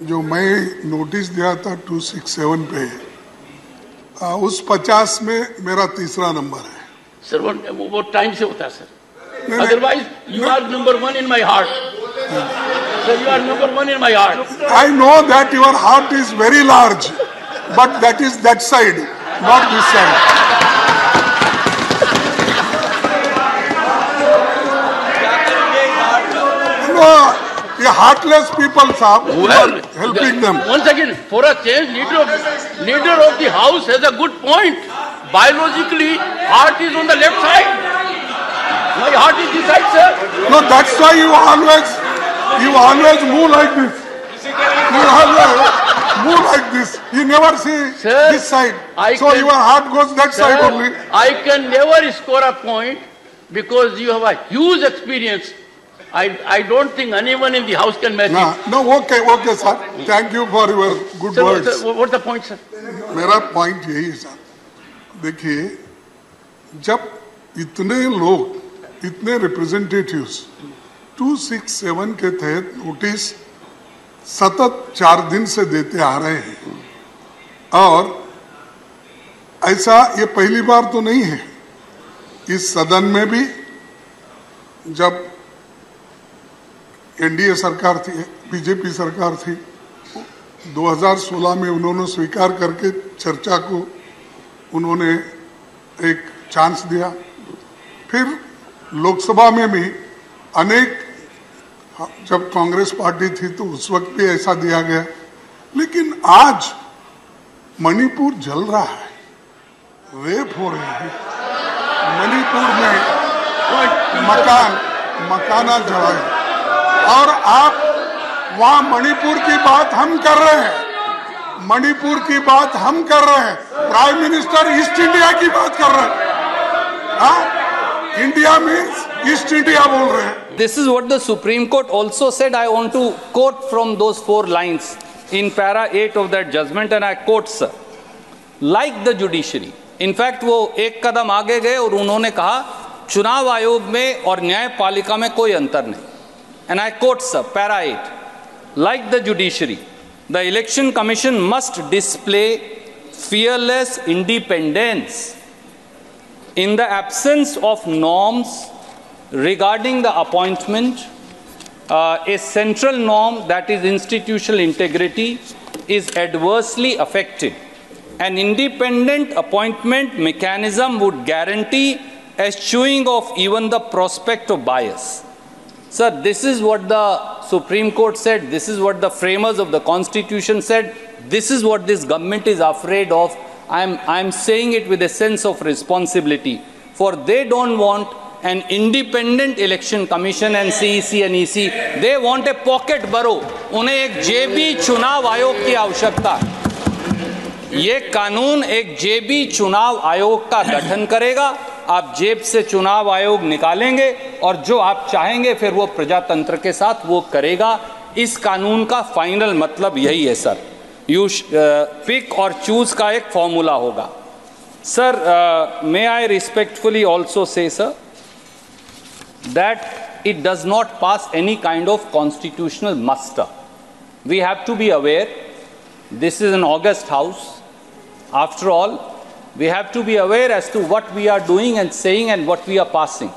जो मैं नोटिस दिया था 267 पे उस 50 में मेरा तीसरा नंबर है सर। वो टाइम से होता है sir, otherwise you are number 1 in my heart sir, you are number 1 in my heart. I know that your heart is very large but that is that side not this side. ये heartless people, sir, well, helping them. Once again, for a change, leader of the house has a good point. Biologically, heart is on the left side. My heart is this side, sir. No, that's why you always move like this. You always move like this. You never see sir, this side. So your heart goes that sir, side only. I can never score a point because you have a huge experience. I don't think anyone in the house can match it. No, okay, sir. Thank you for your good sir, words. What's the point, sir? मेरा point यही है sir, देखिए जब इतने लोग, इतने representatives 267 के तहत नोटिस सतत 4 दिन से देते आ रहे हैं और ऐसा ये पहली बार तो नहीं है। इस सदन में भी जब एनडीए सरकार थी, बीजेपी सरकार थी, 2016 में उन्होंने स्वीकार करके चर्चा को उन्होंने एक चांस दिया। फिर लोकसभा में भी अनेक, जब कांग्रेस पार्टी थी तो उस वक्त भी ऐसा दिया गया। लेकिन आज मणिपुर जल रहा है, रेप हो रहे हैं, मणिपुर में मकाना जला है और आप वहां मणिपुर की बात हम कर रहे हैं, मणिपुर की बात हम कर रहे हैं, प्राइम मिनिस्टर ईस्ट इंडिया की बात कर रहे हैं। हाँ, इंडिया मीन्स ईस्ट इंडिया बोल रहे हैं। This is what the Supreme Court also said. I want to quote from those 4 lines in para 8 of that judgment and I quote, sir, like the judiciary. In fact, वो एक कदम आगे गए और उन्होंने कहा चुनाव आयोग में और न्यायपालिका में कोई अंतर नहीं। And I quote, sir, para 8, like the judiciary, the Election Commission must display fearless independence in the absence of norms regarding the appointment. A central norm, that is institutional integrity, is adversely affected. An independent appointment mechanism would guarantee eschewing of even the prospect of bias. Sir, this is what the Supreme Court said, this is what the framers of the Constitution said, this is what this government is afraid of. I'm saying it with a sense of responsibility, for they don't want an independent election commission and CEC and EC, they want a pocket borough. उन्हें एक जेबी चुनाव आयोग की आवश्यकता है। ये कानून एक जेबी चुनाव आयोग का गठन करेगा। आप जेब से चुनाव आयोग निकालेंगे और जो आप चाहेंगे फिर वो प्रजातंत्र के साथ वो करेगा। इस कानून का फाइनल मतलब यही है सर, यू पिक और चूज का एक फॉर्मूला होगा। Sir, may I respectfully also say sir that it does not pass any kind of constitutional muster. We have to be aware, this is an august house. After all, we have to be aware as to what we are doing and saying and what we are passing.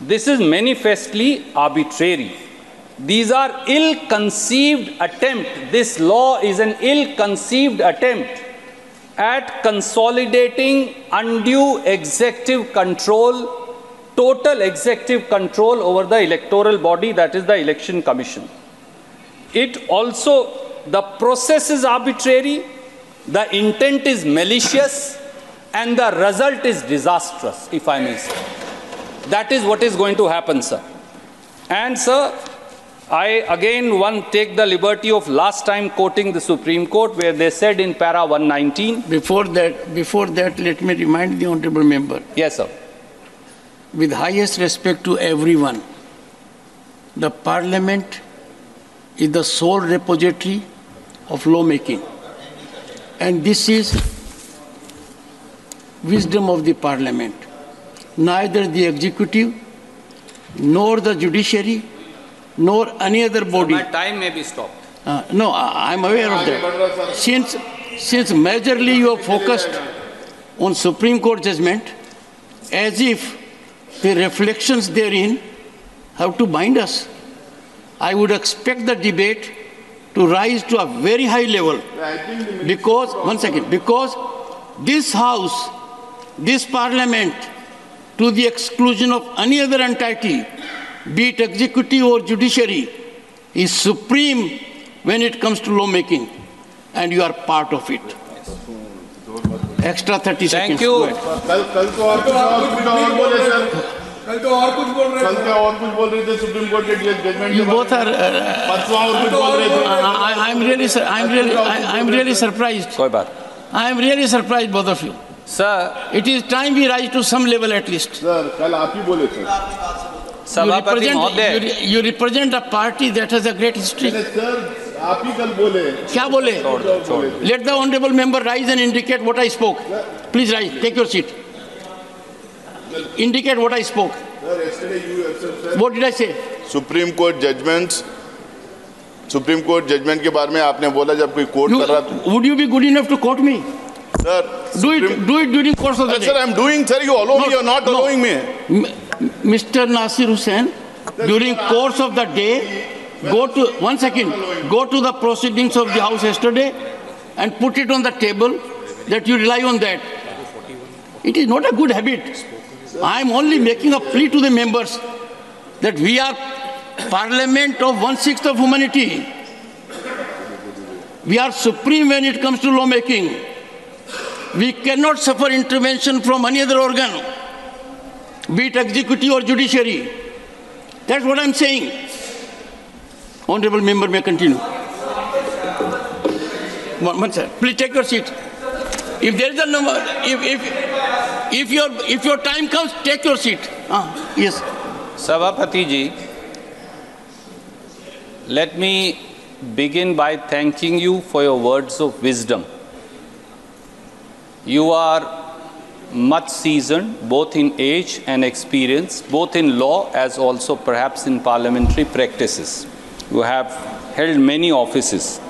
This is manifestly arbitrary. These are ill-conceived attempts. This law is an ill-conceived attempt at consolidating undue executive control, total executive control over the electoral body, that is the Election Commission. It also, the process is arbitrary, the intent is malicious, and the result is disastrous, if I may say. That is what is going to happen, sir. And sir, I again take the liberty of last time quoting the Supreme Court where they said in para 119. Before that, let me remind the honorable member. Yes, sir. With highest respect to everyone, the Parliament is the sole repository of lawmaking. And this is wisdom of the Parliament. Neither the executive, nor the judiciary, nor any other body. So my time may be stopped. No, I'm aware of that. Since majorly you are focused on Supreme Court judgment, as if the reflections therein have to bind us, I would expect the debate to rise to a very high level. Because, one second, because this House, this Parliament, to the exclusion of any other entity, be it executive or judiciary, is supreme when it comes to lawmaking, and you are part of it. Extra 30 seconds. Thank you. कल तो और कुछ बोले sir, कल तो और कुछ बोल रहे थे सुप्रीम कोर्ट के जजमेंट You both are. परसों और कुछ बोल रहे थे. I'm really surprised. कोई बात. I am really surprised, both of you. Sir, It is time we rise to some level at least. Sir कल आप ही बोले थे. सभापति महोदय. You represent a party that has a great history. Sir आप ही कल बोले. क्या बोले? Let the honorable member rise and indicate what I spoke. Please rise. Take your seat. Indicate what I spoke. Sir, yesterday you said. What did I say? Supreme court judgement के बारे में आपने बोला जब कोई कोर्ट कर रहा था. Would you be good enough to quote me? Sir, Do it during course of the day. Sir, I'm doing. Sir, you allow me. You're not allowing me. Mr. Nasir Hussain, during course of the day, go to, one second, go to the proceedings of the House yesterday and put it on the table that you rely on that. It is not a good habit. I am only making a plea to the members that we are Parliament of 1/6 of humanity. We are supreme when it comes to lawmaking. We cannot suffer intervention from any other organ, be it executive or judiciary. That's what I'm saying. Honorable member may continue. One sir, please take your seat. If there is a number, if your time comes, take your seat. Yes. Sabhapati ji, let me begin by thanking you for your words of wisdom. You are much seasoned, both in age and experience, both in law as also perhaps in parliamentary practices. You have held many offices.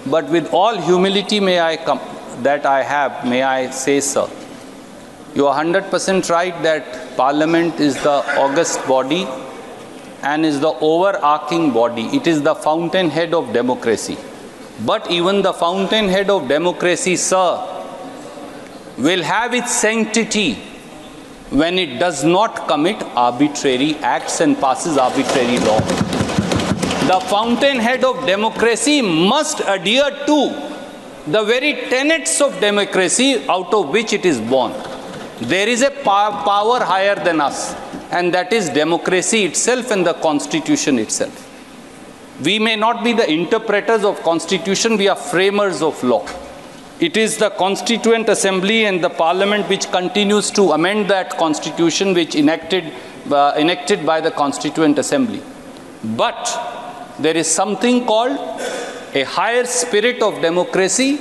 But with all humility may I say, sir, you are 100% right that Parliament is the august body and is the overarching body. It is the fountainhead of democracy. But even the fountainhead of democracy, sir, will have its sanctity when it does not commit arbitrary acts and passes arbitrary law. The fountainhead of democracy must adhere to the very tenets of democracy out of which it is born. There is a power higher than us, and that is democracy itself and the Constitution itself. We may not be the interpreters of Constitution, we are framers of law. It is the Constituent Assembly and the Parliament which continues to amend that Constitution which enacted by the Constituent Assembly. But there is something called a higher spirit of democracy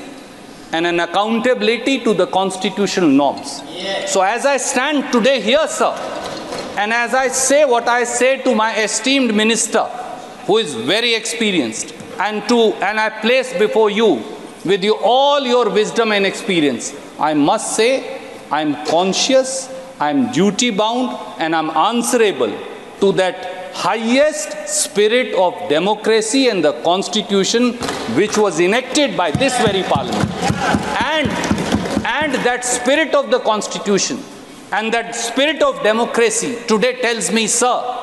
and an accountability to the constitutional norms. Yes. So as I stand today here, sir, and as I say what I say to my esteemed minister, who is very experienced, and I place before you with all your wisdom and experience, I must say I'm conscious, I'm duty bound, and I'm answerable to that highest spirit of democracy and the Constitution which was enacted by this very Parliament. And that spirit of the Constitution and that spirit of democracy today tells me, sir,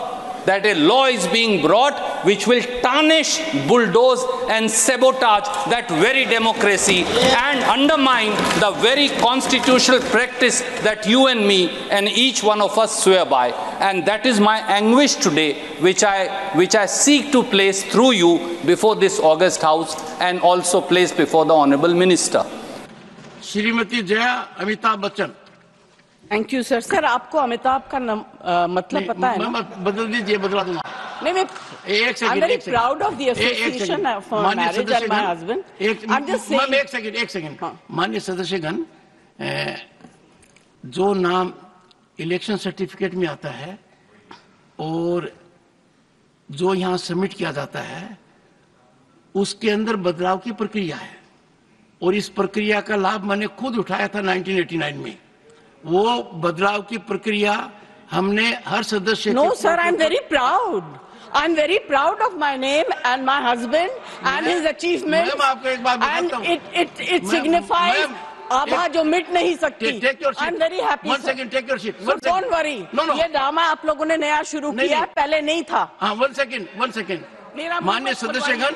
that a law is being brought which will tarnish, bulldoze and sabotage that very democracy and undermine the very constitutional practice that you and me and each one of us swear by. And that is my anguish today, which I seek to place through you before this august House and also place before the Honorable Minister. Shrimati Jaya Amitabh Bachchan. Thank you sir. Sir आपको अमिताभ का मतलब पता है ना? बदल दीजिए, बदला दूंगा. नहीं, मैं I am very proud of the association for marriage and my husband. I am just saying. एक सेकंड. माननीय सदस्यगण, जो नाम इलेक्शन सर्टिफिकेट में आता है और जो यहाँ सबमिट किया जाता है उसके अंदर बदलाव की प्रक्रिया है और इस प्रक्रिया का लाभ मैंने खुद उठाया था 1989 में। वो बदलाव की प्रक्रिया हमने हर सदस्य No sir, I'm very proud. I'm very proud of my name and my husband and his achievements. Ma'am आपको एक बात बताता हूँ। And it signifies आभा जो मिट नहीं सकती। Take your seat. I'm very happy. One second, take your seat. So don't worry. No. ये ड्रामा आप लोगों ने नया शुरू किया, पहले नहीं था। हाँ, one second. माननीय सदस्यगण,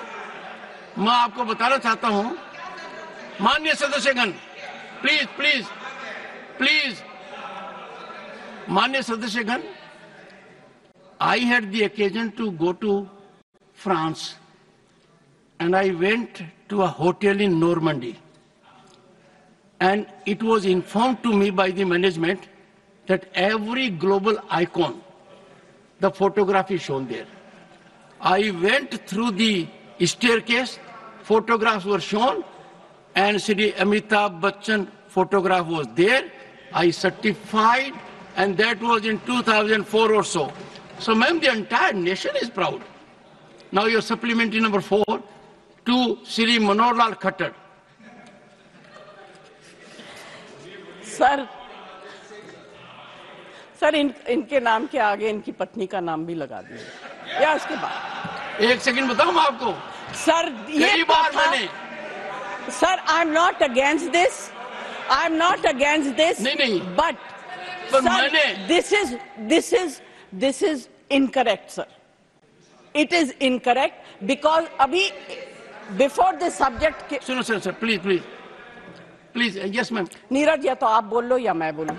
मैं आपको बताना चाहता हूँ, माननीय सदस्यगण, प्लीज, माननीय सदस्यगण, I had the occasion to go to France and I went to a hotel in Normandy. And it was informed to me by the management that every global icon, the photograph is shown there. I went through the staircase, photographs were shown, and Shri Amitabh Bachchan photograph was there. I certified, and that was in 2004 or so. So, ma'am, the entire nation is proud. Now, your supplementary number 4 to Shri Manohar Lal Khattar. Sir इनके नाम के आगे इनकी पत्नी का नाम भी लगा दीजिए या उसके बाद। एक सेकंड बताऊं मैं आपको। सर कई बार मैंने sir I am not against this नहीं बट मैंने this is incorrect sir. It is incorrect because अभी बिफोर दिस सब्जेक्ट सुनो sir please yes ma'am. Neeraj या तो आप बोल लो या मैं बोलूं।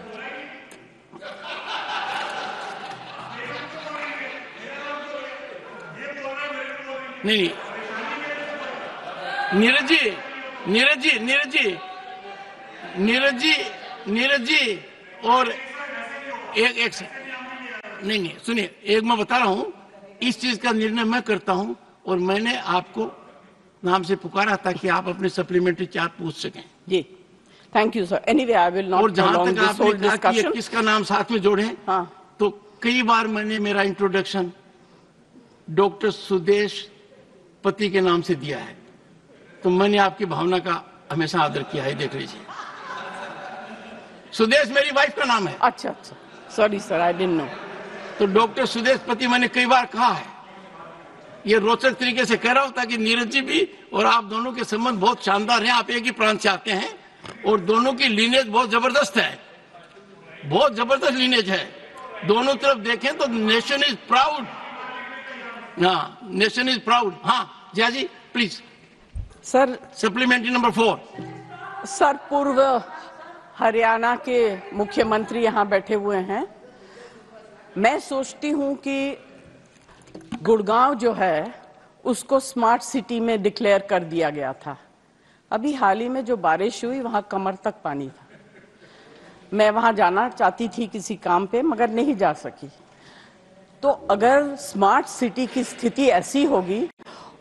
नहीं नीरज जी और एक नहीं सुनिए, एक मैं बता रहा हूं, इस चीज का निर्णय मैं करता हूं और मैंने आपको नाम से पुकारा था कि आप अपने सप्लीमेंट्री चार्ज पूछ सकें। जी thank you sir. Anyway I will not. और जहां तक आपने कहा कि किसका नाम साथ में जोड़े, हाँ, तो कई बार मैंने मेरा इंट्रोडक्शन डॉक्टर सुदेश पति के नाम से दिया है, तो मैंने आपकी भावना का हमेशा आदर किया है। देख लीजिए, सुदेश मेरी वाइफ का नाम है। अच्छा sorry sir, I didn't know. तो डॉक्टर सुदेश पति मैंने कई बार कहा है। ये रोचक तरीके से कह रहा हूं ताकि नीरज जी भी और आप दोनों के संबंध बहुत शानदार हैं। आप एक ही प्रांत से आते हैं और दोनों की लीनेज बहुत जबरदस्त है, बहुत जबरदस्त लीनेज है। दोनों तरफ देखें तो नेशन इज प्राउड। हाँ, नेशन इज प्राउड। हाँ Jaya ji please. Sir supplementary number 4। Sir पूर्व हरियाणा के मुख्यमंत्री यहाँ बैठे हुए हैं। मैं सोचती हूँ कि गुड़गांव जो है उसको स्मार्ट सिटी में डिक्लेयर कर दिया गया था। अभी हाल ही में जो बारिश हुई वहां कमर तक पानी था। मैं वहां जाना चाहती थी किसी काम पे, मगर नहीं जा सकी। तो अगर स्मार्ट सिटी की स्थिति ऐसी होगी,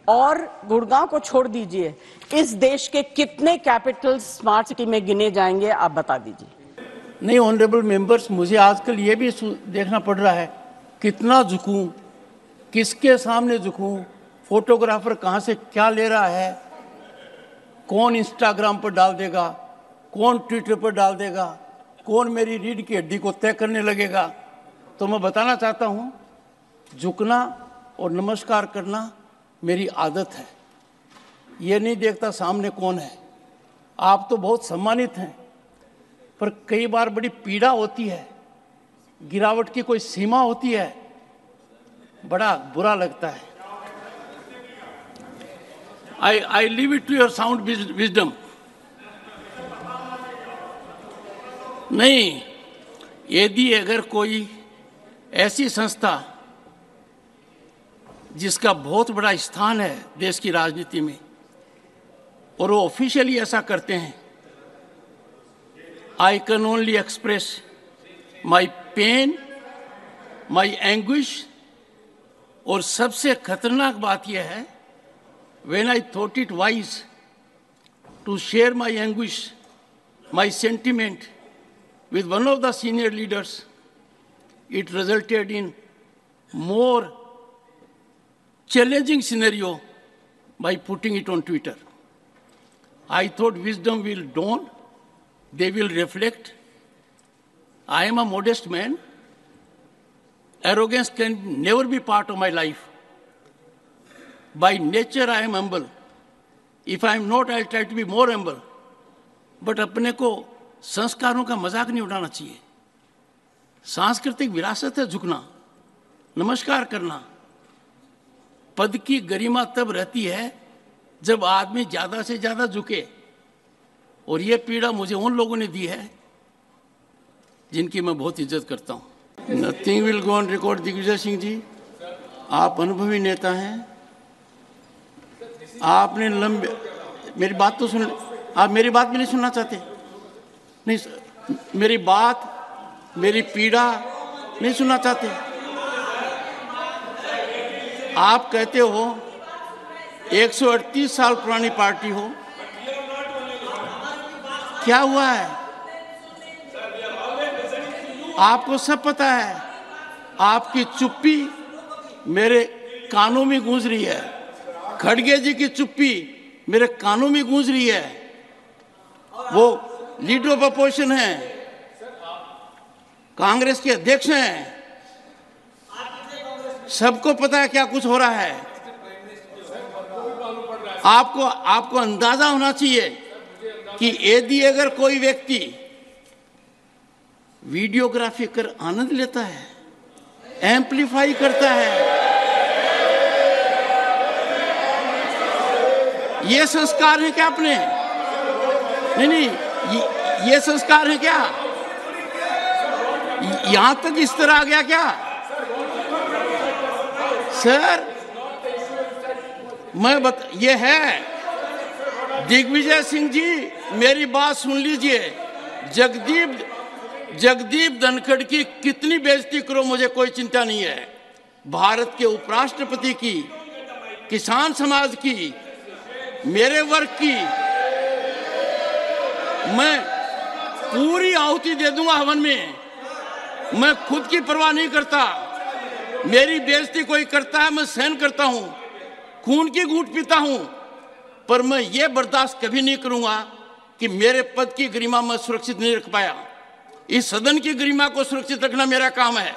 और गुड़गांव को छोड़ दीजिए, इस देश के कितने कैपिटल स्मार्ट सिटी में गिने जाएंगे, आप बता दीजिए। नहीं ऑनरेबल मेंबर्स, मुझे आजकल ये भी देखना पड़ रहा है कितना झुकूं, किसके सामने झुकूं, फोटोग्राफर कहाँ से क्या ले रहा है, कौन इंस्टाग्राम पर डाल देगा, कौन ट्विटर पर डाल देगा, कौन मेरी रीढ़ की हड्डी को तय करने लगेगा। तो मैं बताना चाहता हूँ, झुकना और नमस्कार करना मेरी आदत है। ये नहीं देखता सामने कौन है। आप तो बहुत सम्मानित हैं, पर कई बार बड़ी पीड़ा होती है, गिरावट की कोई सीमा होती है, बड़ा बुरा लगता है। I leave it to your sound wisdom. नहीं, यदि अगर कोई ऐसी संस्था जिसका बहुत बड़ा स्थान है देश की राजनीति में, और वो ऑफिशियली ऐसा करते हैं, I can only express my pain, my anguish, और सबसे खतरनाक बात यह है, when I thought it wise to share my anguish, my sentiment with one of the senior leaders, it resulted in more challenging scenario by putting it on Twitter. I thought wisdom will dawn, they will reflect. I am a modest man. Arrogance can never be part of my life. By nature, I am humble. If I am not, I'll try to be more humble. But अपने को संस्कारों का मजाक नहीं उड़ाना चाहिए. सांस्कृतिक विरासत है झुकना, नमस्कार करना. पद की गरिमा तब रहती है जब आदमी ज्यादा से ज्यादा झुके. और ये पीड़ा मुझे उन लोगों ने दी है जिनकी मैं बहुत इज्जत करता हूँ. Nothing will go on record. Digvijay Singh ji, आप अनुभवी नेता हैं. आपने लंबे, मेरी बात तो सुन, आप मेरी बात भी नहीं सुनना चाहते? नहीं, मेरी बात, मेरी पीड़ा नहीं सुनना चाहते? आप कहते हो 138 साल पुरानी पार्टी हो. क्या हुआ है? आपको सब पता है. आपकी चुप्पी मेरे कानों में गूंज रही है. खड़गे जी की चुप्पी मेरे कानों में गूंज रही है. वो लीडर ऑफ अपोजिशन है, कांग्रेस के अध्यक्ष हैं. सबको पता है क्या कुछ हो रहा है. आपको अंदाजा होना चाहिए कि यदि अगर कोई व्यक्ति वीडियोग्राफी कर आनंद लेता है, एम्पलीफाई करता है, ये संस्कार है क्या अपने? नहीं, ये संस्कार है क्या? यहां तक इस तरह आ गया क्या? सर, ये है. दिग्विजय सिंह जी, मेरी बात सुन लीजिए. जगदीप धनखड़ की कितनी बेइज्जती करो, मुझे कोई चिंता नहीं है. भारत के उपराष्ट्रपति की, किसान समाज की, मेरे वर्ग की मैं पूरी आहुति दे दूंगा हवन में. मैं खुद की परवाह नहीं करता. मेरी बेइज्जती कोई करता है, मैं सहन करता हूं, खून की घूंट पीता हूं. पर मैं ये बर्दाश्त कभी नहीं करूंगा कि मेरे पद की गरिमा मैं सुरक्षित नहीं रख पाया. इस सदन की गरिमा को सुरक्षित रखना मेरा काम है.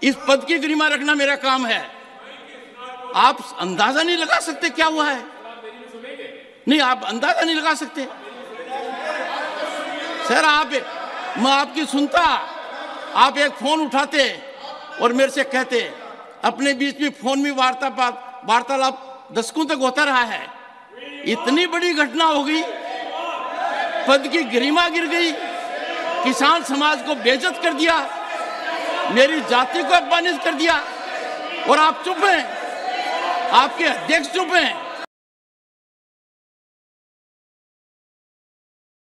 इस पद की गरिमा रखना मेरा काम है. आप अंदाजा नहीं लगा सकते क्या हुआ है. नहीं, आप अंदाजा नहीं लगा सकते. सर, मैं आपकी सुनता, आप एक फोन उठाते और मेरे से कहते. अपने बीच में फोन में वार्तालाप दशकों तक होता रहा है. इतनी बड़ी घटना हो गई, पद की गरिमा गिर गई, किसान समाज को बेइज्जत कर दिया, मेरी जाति को अपमानित कर दिया, और आप चुप हैं. आपके अध्यक्ष चुप हैं.